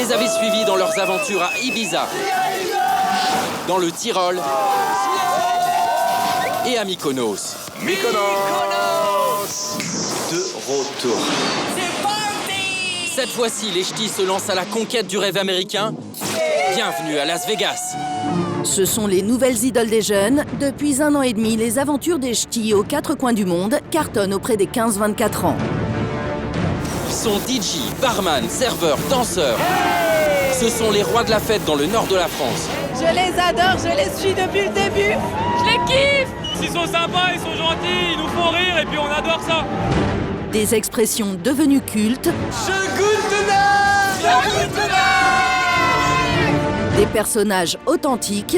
les avez suivis dans leurs aventures à Ibiza, dans le Tyrol et à Mykonos. De retour. Cette fois-ci, les ch'tis se lancent à la conquête du rêve américain. Bienvenue à Las Vegas. Ce sont les nouvelles idoles des jeunes. Depuis 1 an et demi, les aventures des ch'tis aux 4 coins du monde cartonnent auprès des 15-24 ans. Ils sont DJ, barman, serveurs, danseurs. Ce sont les rois de la fête dans le nord de la France. Je les adore, je les suis depuis le début. Je les kiffe. Ils sont sympas, ils sont gentils, ils nous font rire et puis on adore ça. Des expressions devenues cultes. Des personnages authentiques.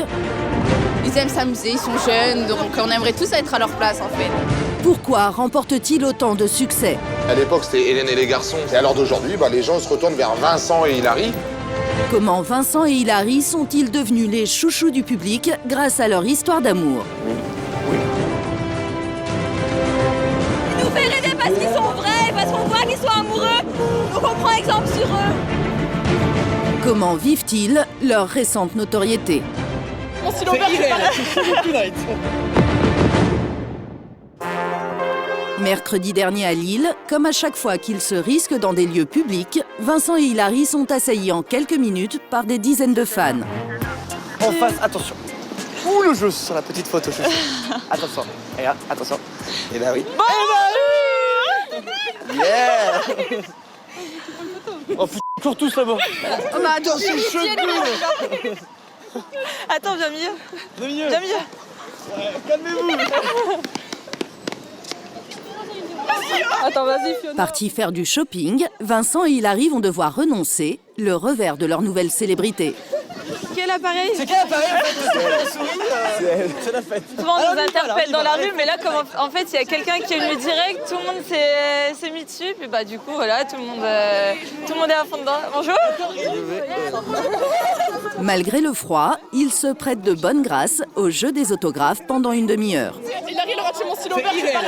Ils aiment s'amuser, ils sont jeunes, donc on aimerait tous être à leur place en fait. Pourquoi remportent-ils autant de succès? À l'époque, c'était Hélène et les garçons. Et à l'heure d'aujourd'hui, les gens se retournent vers Vincent et Hilary. Comment Vincent et Hilary sont-ils devenus les chouchous du public grâce à leur histoire d'amour? Ils nous fait rêver parce qu'ils sont vrais, parce qu'on voit qu'ils sont amoureux. Donc on prend exemple sur eux. Comment vivent-ils leur récente notoriété? Mon stylo vert, Mercredi dernier à Lille, comme à chaque fois qu'ils se risquent dans des lieux publics, Vincent et Hilary sont assaillis en quelques minutes par des dizaines de fans. En face, attention. Ouh, le jeu sur la petite photo. Attention. Et là, attention. Et bah oui. Yeah. Oh putain, cours tous là-bas. Oh bah attends, c'est Attends, viens mieux. Viens mieux. Calmez-vous. Attends, vas-y, Fiona. Partis faire du shopping, Vincent et Hilary vont devoir renoncer, le revers de leur nouvelle célébrité. Quel appareil? C'est quel appareil en fait? C'est la fête. Souvent on nous interpelle dans la rue, mais là, comme en fait, il y a quelqu'un qui est venu direct, tout le monde s'est mis dessus, puis du coup, voilà, tout le monde est à fond dedans. Bonjour. Malgré le froid, ils se prêtent de bonne grâce au jeu des autographes pendant une demi-heure. Il arrive, il aura tué mon stylo vert.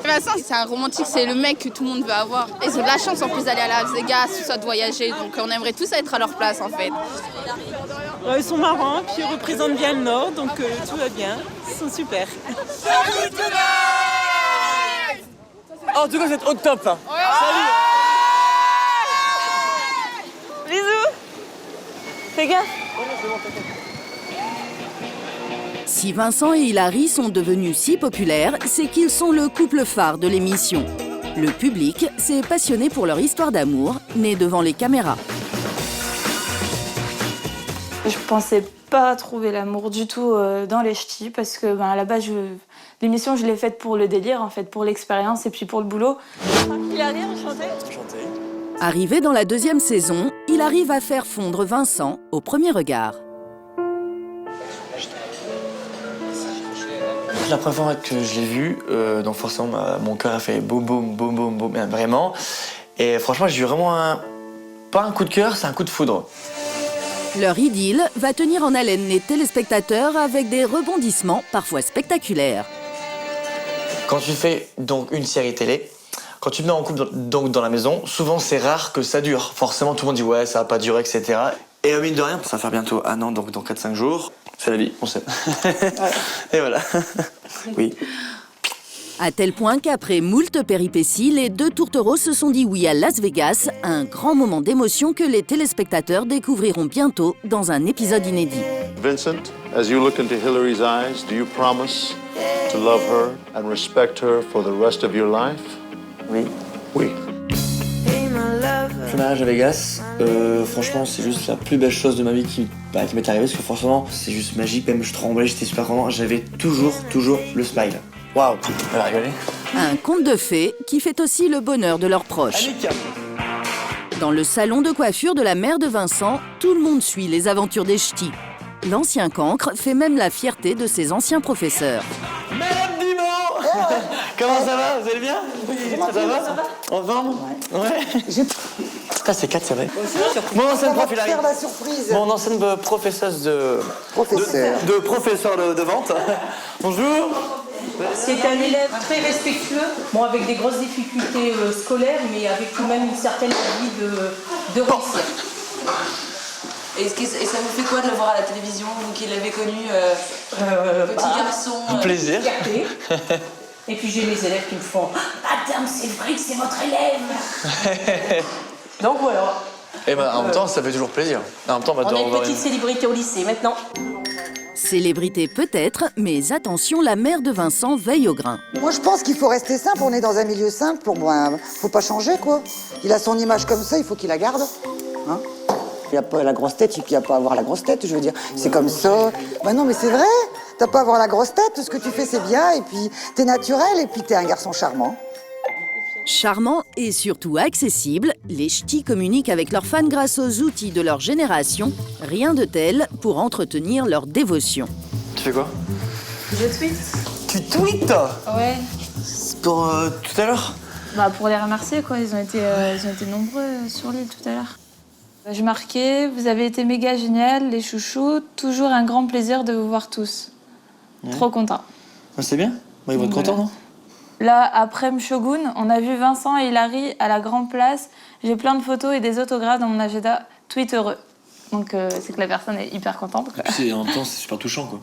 Vincent, c'est un romantique, c'est le mec que tout le monde veut avoir. Ils ont de la chance en plus d'aller à Las Vegas, tout ça, de voyager, donc on aimerait tous être à leur place en fait. Ils sont marrants, puis ils représentent bien le Nord, donc tout va bien. Ils sont super. En tout cas, vous êtes au top. Hein. Salut. Bisous. Fais gaffe. Si Vincent et Hilary sont devenus si populaires, c'est qu'ils sont le couple phare de l'émission. Le public s'est passionné pour leur histoire d'amour, née devant les caméras. Je pensais pas trouver l'amour du tout dans les ch'tis parce que à la base, l'émission je l'ai faite pour le délire, en fait, pour l'expérience et puis pour le boulot. Hilary, enchanté. Arrivé dans la 2e saison, il arrive à faire fondre Vincent au premier regard. La première fois que je l'ai vu, donc forcément mon cœur a fait boum boum boum boum boum, vraiment. Et franchement j'ai eu vraiment pas un coup de cœur, c'est un coup de foudre. Leur idylle va tenir en haleine les téléspectateurs avec des rebondissements parfois spectaculaires. Quand tu fais donc une série télé, quand tu te mets en couple donc dans la maison, souvent c'est rare que ça dure. Forcément tout le monde dit ouais ça va pas durer, etc. Et mine de rien, ça va faire bientôt 1 an, donc dans 4-5 jours. C'est la vie, on sait. Et voilà. Oui. À tel point qu'après moult péripéties, les 2 tourtereaux se sont dit oui à Las Vegas, un grand moment d'émotion que les téléspectateurs découvriront bientôt dans un épisode inédit. Vincent, as you look into Hilary's eyes, do you promise to love her and respect her for the rest of your life? Oui. Oui. Le mariage à Vegas, franchement, c'est juste la plus belle chose de ma vie qui m'est arrivée parce que franchement, c'est juste magique. Même je tremblais, j'étais super content. J'avais toujours le smile. Waouh, elle a rigolé. Un conte de fées qui fait aussi le bonheur de leurs proches. Annick. Dans le salon de coiffure de la mère de Vincent, tout le monde suit les aventures des ch'tis. L'ancien cancre fait même la fierté de ses anciens professeurs. Madame Dumont. Comment ça va? Vous allez bien? Oui, ça va? En forme? Ouais. Ah, c'est 4, c'est vrai. Mon ancienne professeuse de... Professeur. De professeur de vente. Bonjour. C'est un élève très respectueux, bon, avec des grosses difficultés scolaires, mais avec quand même une certaine envie de réussir. Et ça vous fait quoi de le voir à la télévision, vous qui l'avez connu, petit garçon Plaisir. Et puis j'ai mes élèves qui me font « Madame, c'est vrai que c'est votre élève !» Donc voilà. Et ben, en même temps, ça fait toujours plaisir. En même temps, on est une petite célébrité au lycée maintenant. Célébrité peut-être, mais attention, la mère de Vincent veille au grain. Moi, je pense qu'il faut rester simple. On est dans un milieu simple. Faut pas changer, quoi. Il a son image comme ça, il faut qu'il la garde. Hein? Il n'y a pas la grosse tête, il n'y a pas à avoir la grosse tête, je veux dire. C'est comme ça. Bah non, mais c'est vrai. T'as pas à avoir la grosse tête. Tout ce que tu fais, c'est bien. Et puis, t'es naturel. Et puis, t'es un garçon charmant. Charmant et surtout accessible, les ch'tis communiquent avec leurs fans grâce aux outils de leur génération. Rien de tel pour entretenir leur dévotion. Tu fais quoi? Je tweet. Tu tweets? Ouais. Pour tout à l'heure? Bah pour les remercier quoi, ils ont été nombreux sur l'île tout à l'heure. Je marquais, vous avez été méga génial, les chouchous, toujours un grand plaisir de vous voir tous. Ouais. Trop content. C'est bien, ils vont être contents, non? Là, après Shogun, on a vu Vincent et Hilary à la grande place. J'ai plein de photos et des autographes dans mon agenda. Tweet heureux. Donc c'est que la personne est hyper contente. Et puis en même temps, c'est super touchant, quoi.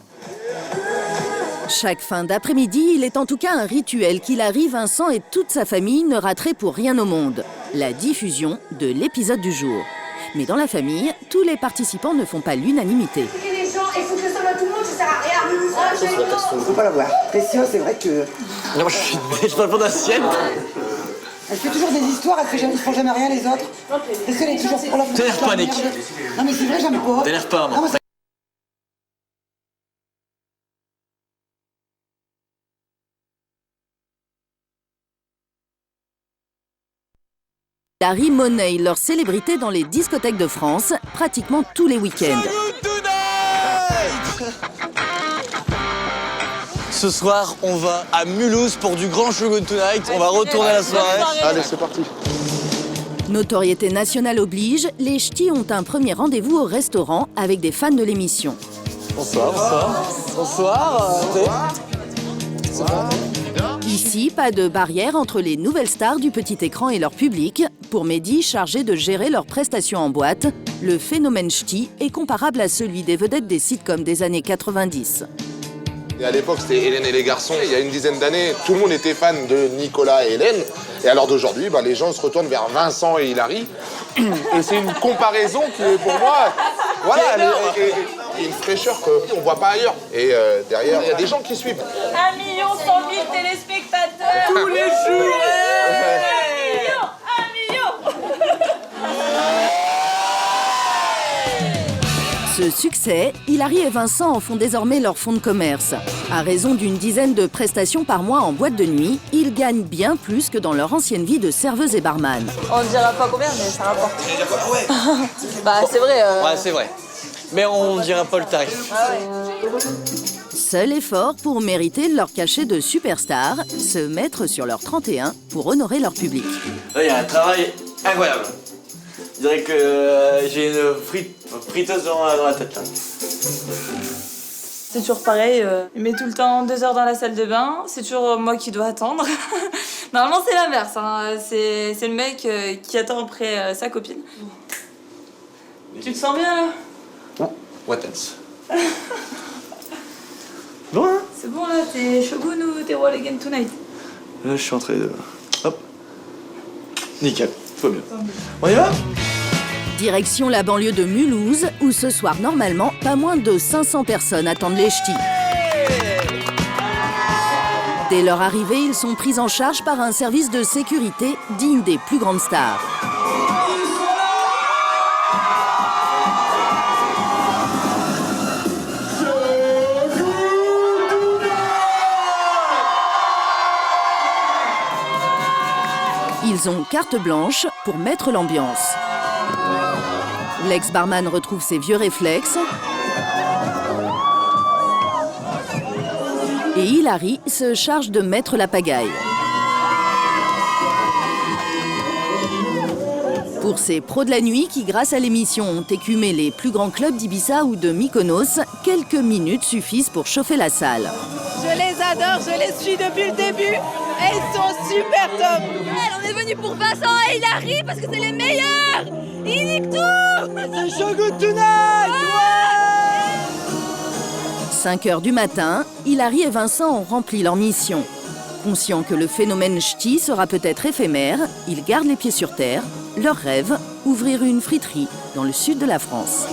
Chaque fin d'après-midi, il est en tout cas un rituel qu'Hilary, Vincent et toute sa famille ne rateraient pour rien au monde. La diffusion de l'épisode du jour. Mais dans la famille, tous les participants ne font pas l'unanimité. Les gens, il faut que ça va tout le monde, ça sert à rien. Faut pas la voir. Précieux, c'est vrai que... Non, je parle pas d'assiette. Elle fait toujours des histoires, ils font jamais rien les autres. Parce qu'elle est toujours pour la... T'as l'air panique. Non mais c'est vrai, j'aime pas. T'as l'air pas, moi. Hilary monnaie leur célébrité dans les discothèques de France, pratiquement tous les week-ends. Ce soir, on va à Mulhouse pour du grand Shogun Tonight. On va retourner la soirée. Allez, c'est parti. Notoriété nationale oblige, les ch'tis ont un premier rendez-vous au restaurant avec des fans de l'émission. Bonsoir, bonsoir. Bonsoir. Bonsoir. Ici, pas de barrière entre les nouvelles stars du petit écran et leur public. Pour Mehdi, chargé de gérer leurs prestations en boîte, le phénomène ch'ti est comparable à celui des vedettes des sitcoms des années 90. Et à l'époque, c'était Hélène et les garçons. Il y a une dizaine d'années, tout le monde était fan de Nicolas et Hélène. Et alors d'aujourd'hui, bah, les gens se retournent vers Vincent et Hilary. Et c'est une comparaison qui est pour moi... Voilà, il y a une fraîcheur qu'on ne voit pas ailleurs. Et derrière, il y a des gens qui suivent. 1 100 000 téléspectateurs tous les jours. 1 million. Ce succès, Hilary et Vincent en font désormais leur fonds de commerce. À raison d'une dizaine de prestations par mois en boîte de nuit, ils gagnent bien plus que dans leur ancienne vie de serveuse et barman. On ne dira pas combien, mais ça rapporte. Bah c'est vrai. Ouais, c'est vrai. Mais on dira pas le tarif. Ah ouais. Seul effort pour mériter leur cachet de superstar, se mettre sur leur 31 pour honorer leur public. Là, il y a un travail incroyable. Je dirais que j'ai une friteuse dans la tête là. C'est toujours pareil, il met tout le temps 2 heures dans la salle de bain, c'est toujours moi qui dois attendre. Normalement c'est l'inverse, hein. C'est le mec qui attend après sa copine. Tu te sens bien là? Non, what else? Bon hein? C'est bon là, t'es Shogun ou t'es Wall Again Tonight? Là je suis en train de... Hop. Nickel, tout va bien. On y va? Direction la banlieue de Mulhouse, où ce soir, normalement, pas moins de 500 personnes attendent les ch'tis. Dès leur arrivée, ils sont pris en charge par un service de sécurité digne des plus grandes stars. Ils ont carte blanche pour mettre l'ambiance. L'ex-barman retrouve ses vieux réflexes. Et Hilary se charge de mettre la pagaille. Pour ces pros de la nuit qui, grâce à l'émission, ont écumé les plus grands clubs d'Ibiza ou de Mykonos, quelques minutes suffisent pour chauffer la salle. Je les adore, je les suis depuis le début et ils sont super top. On est venu pour Vincent et Hilary parce que c'est les meilleurs. Ils niquent tout. C'est So Good Tonight. 5 heures du matin, Hilary et Vincent ont rempli leur mission. Conscients que le phénomène ch'ti sera peut-être éphémère, ils gardent les pieds sur terre. Leur rêve, ouvrir une friterie dans le sud de la France.